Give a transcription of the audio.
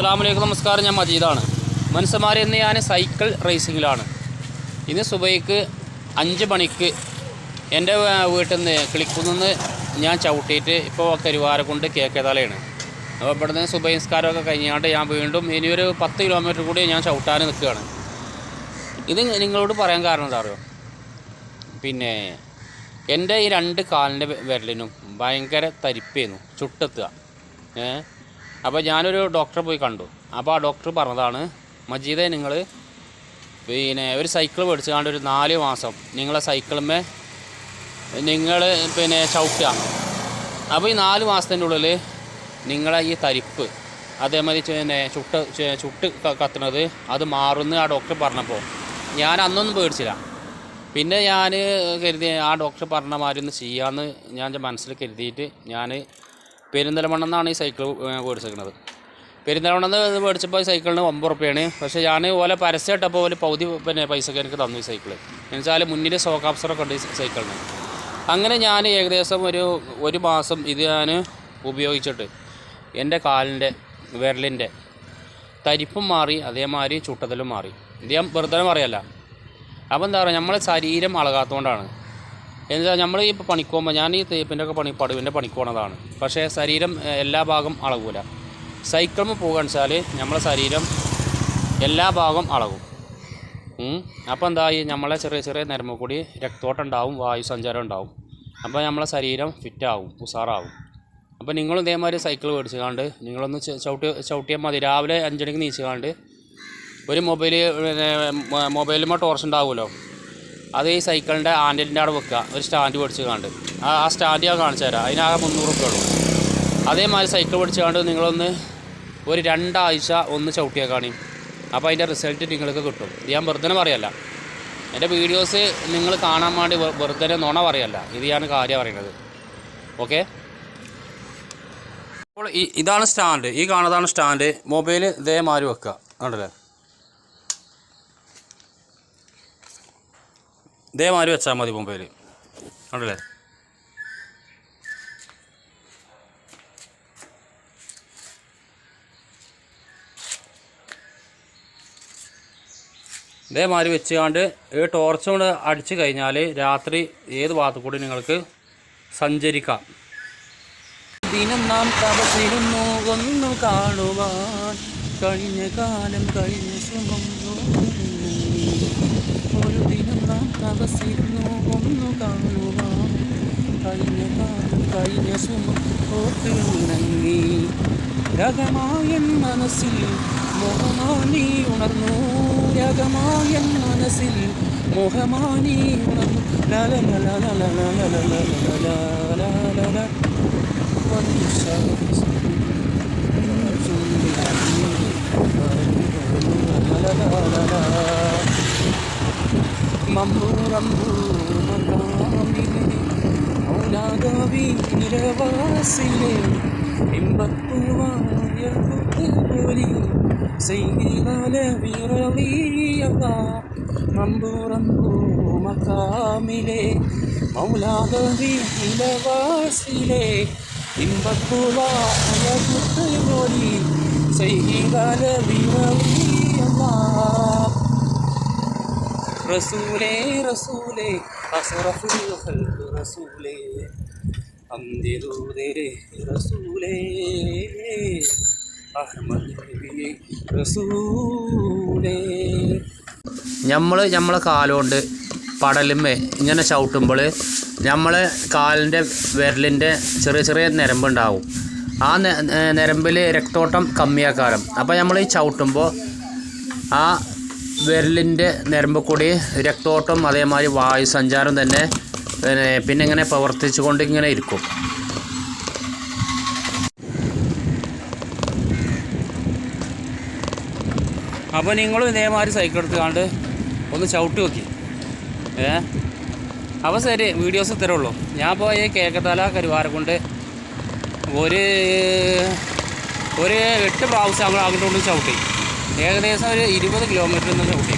അസ്സലാമു നമസ്കാരം. ഞാൻ മജീദാണ്. മനുഷ്യന്മാരെ ഇന്ന് ഞാൻ സൈക്കിൾ റേസിങ്ങിലാണ്. ഇന്ന് സുബൈക്ക് 5 മണിക്ക് എൻ്റെ വീട്ടിൽ നിന്ന് കിളിക്കുന്ന് ഞാൻ ചവിട്ടിയിട്ട് ഇപ്പോൾ കരുവാരക്കുണ്ട് കേക്കേതലയാണ്. അപ്പോൾ ഇവിടെ നിന്ന് സുബൈ നിസ്കാരമൊക്കെ കഴിഞ്ഞാണ്ട് ഞാൻ വീണ്ടും ഇനിയൊരു 10 കിലോമീറ്റർ കൂടി ഞാൻ ചവിട്ടാൻ നിൽക്കുകയാണ്. ഇത് നിങ്ങളോട് പറയാൻ കാരണം എന്താ അറിയോ, പിന്നെ എൻ്റെ ഈ 2 കാലിൻ്റെ വിരലിനും ഭയങ്കര തരിപ്പായിരുന്നു, ചുട്ടെത്തുക. അപ്പോൾ ഞാനൊരു ഡോക്ടറെ പോയി കണ്ടു. അപ്പോൾ ആ ഡോക്ടർ പറഞ്ഞതാണ്, മജീദെ നിങ്ങൾ പിന്നെ ഒരു സൈക്കിൾ മേടിച്ചുകൊണ്ട് ഒരു 4 മാസം നിങ്ങളെ സൈക്കിളിന്മേൽ നിങ്ങൾ പിന്നെ ചവിട്ടുക. അപ്പോൾ ഈ 4 മാസത്തിൻ്റെ ഉള്ളിൽ നിങ്ങളെ ഈ തരിപ്പ് അതേമാതിരി പിന്നെ ചുട്ട് കത്തുന്നത് അത് മാറുമെന്ന് ആ ഡോക്ടർ പറഞ്ഞപ്പോൾ ഞാൻ അന്നൊന്നും പേടിച്ചില്ല. പിന്നെ ഞാൻ കരുതി ആ ഡോക്ടർ പറഞ്ഞ മാതിരി ഒന്ന് ചെയ്യാമെന്ന് ഞാൻ മനസ്സിൽ കരുതിയിട്ട് ഞാൻ പെരിന്തൽമണ്ണെന്നാണ് ഈ സൈക്കിൾ മേടിച്ചിരിക്കുന്നത്. പെരിന്തൽമണ്ണെന്ന് മേടിച്ചപ്പോൾ ഈ സൈക്കിളിന് 9 റുപ്യാണ്. പക്ഷേ ഞാൻ ഓലെ പരസ്യം ഇട്ടപ്പോൾ ഒരു പകുതി പിന്നെ പൈസക്ക് എനിക്ക് തന്നു ഈ സൈക്കിൾ. എന്നുവെച്ചാൽ മുന്നിൽ ഷോക്ക് അബ്സറൊക്കെ ഉണ്ട് ഈ സൈക്കിളിന്. അങ്ങനെ ഞാൻ ഏകദേശം ഒരു മാസം ഇത് ഞാൻ ഉപയോഗിച്ചിട്ട് എൻ്റെ കാലിൻ്റെ വിരലിൻ്റെ തരിപ്പും മാറി, അതേമാതിരി ചുട്ടതലും മാറി. ഇത് ഞാൻ വെറുതെ പറയല്ല. അപ്പോൾ എന്താ പറയുക, നമ്മളെ ശരീരം അളകാത്തതുകൊണ്ടാണ്. എന്നുവെച്ചാൽ നമ്മൾ ഈ പണിക്ക് പോകുമ്പോൾ ഞാൻ ഈ തേപ്പിൻ്റെ ഒക്കെ പടുവിൻ്റെ പണിക്ക് പോകുന്നതാണ്. പക്ഷേ ശരീരം എല്ലാ ഭാഗം അളകൂല. സൈക്കിളിൽ പോകുകയെന്ന് വെച്ചാൽ നമ്മളെ ശരീരം എല്ലാ ഭാഗം അളകും. അപ്പോൾ എന്തായി, നമ്മളെ ചെറിയ ചെറിയ നരമ്പ് കൂടി രക്തോട്ടം ഉണ്ടാവും, വായു സഞ്ചാരം ഉണ്ടാവും. അപ്പോൾ നമ്മളെ ശരീരം ഫിറ്റാവും, ഉഷാറാവും. അപ്പോൾ നിങ്ങളും ഇതേമാതിരി സൈക്കിൾ മേടിച്ചുകൊണ്ട് നിങ്ങളൊന്ന് ചവിട്ടിയാൽ മതി. രാവിലെ 5 മണിക്ക് നീച്ചുകൊണ്ട് ഒരു മൊബൈലുമ്പോൾ ടോർച്ച് ഉണ്ടാവുമല്ലോ, അത് ഈ സൈക്കിളിൻ്റെ ഹാൻഡിലിൻ്റെ അവിടെ വെക്കുക. ഒരു സ്റ്റാൻഡ് മേടിച്ചുകൊണ്ട് ആ സ്റ്റാൻഡ് ഞാൻ കാണിച്ചു തരാം. അതിനാകെ 300 റുപ്യ ഉള്ളൂ. അതേമാതിരി സൈക്കിൾ മേടിച്ചുകൊണ്ട് നിങ്ങളൊന്ന് ഒരു 2 ആഴ്ച ഒന്ന് ചവിട്ടിയാൽ കാണി. അപ്പോൾ അതിൻ്റെ റിസൾട്ട് നിങ്ങൾക്ക് കിട്ടും. ഇത് ഞാൻ വെറുതെ പറയല്ല. എൻ്റെ വീഡിയോസ് നിങ്ങൾ കാണാൻ വേണ്ടി വെറുതെ നുണ പറയല്ല. ഇത് ഞാൻ കാര്യം പറയുന്നത്. ഓക്കെ, അപ്പോൾ ഇതാണ് സ്റ്റാൻഡ്. ഈ കാണുന്നതാണ് സ്റ്റാൻഡ്. മൊബൈൽ ഇതേമാതിരി വെക്കുക. കണ്ടല്ലേ, ഇതേമാതിരി വെച്ചാൽ മതി മൊബൈൽ. കണ്ടല്ലേ, ഇതേമാതിരി വെച്ചുകൊണ്ട് ഈ ടോർച്ച് കൊണ്ട് അടിച്ചു കഴിഞ്ഞാൽ രാത്രി ഏത് ഭാഗത്തു കൂടി നിങ്ങൾക്ക് സഞ്ചരിക്കാം. ദിനം നാം തപസിരുന്നു ഒന്നു കാണുവാൻ, കഴിഞ്ഞ കാലം കഴിഞ്ഞ സുഖം. ഒരു ദിനം നാം തപസിരുന്നു ഒന്നു കാണുവാൻ, കഴിഞ്ഞ കാലം കഴിഞ്ഞ സുഖം ഓർത്തുണങ്ങി. രകമായ മനസ്സിൽ മോഹമാനി ഉണർന്നു, രകമായ മനസ്സിൽ മോഹമാനി ഉണർന്നു. മമ്പു റമ്പു മകാമിലെ ഔലാദവി നിരവാസിലെ ഇമ്പപ്പൂവായ കുത്തുപോലി ചെയ്താല വിറവിയവ. മമ്പു റമ്പു മകാമിലെ ഔലാദവി നിരവാസിലെ ഇമ്പപ്പൂവായ കുത്തുപോലി ചെയ്താല വിറവിയവ. റസൂലേ റസൂലേ അസ്റഫുൽ ഖൽഖ് റസൂലേ അന്തിദൂദേ റസൂലേ അഹ്മദ് നബിയേ റസൂലേ. നമ്മളെ കാലുകൊണ്ട് പടലുമേ ഇങ്ങനെ ചവിട്ടുമ്പോൾ നമ്മളെ കാലിൻ്റെ വിരലിൻ്റെ ചെറിയ ചെറിയ നരമ്പുണ്ടാവും. ആ നരമ്പിൽ രക്തോട്ടം കമ്മിയാക്കാരം. അപ്പോൾ നമ്മൾ ഈ ചവിട്ടുമ്പോൾ ആ വിരലിൻ്റെ നരമ്പ് കൂടി രക്തോട്ടം അതേമാതിരി വായു സഞ്ചാരം തന്നെ പിന്നെ ഇങ്ങനെ പ്രവർത്തിച്ചു കൊണ്ട് ഇങ്ങനെ ഇരിക്കും. അപ്പോൾ നിങ്ങളും ഇതേമാതിരി സൈക്കിൾ എടുത്തുകൊണ്ട് ഒന്ന് ചവിട്ടി നോക്കി. അപ്പോൾ ശരി, വീഡിയോസ് ഇത്രേ ഉള്ളൂ. ഞാൻ പോയി കേക്കത്തല കരുവാരക്കുണ്ട് ഒരു 8 പ്രാവശ്യം നമ്മൾ അങ്ങോട്ട് ചവിട്ടി. ഏകദേശം ഒരു 20 കിലോമീറ്റർ നിന്ന് ചവിട്ടി.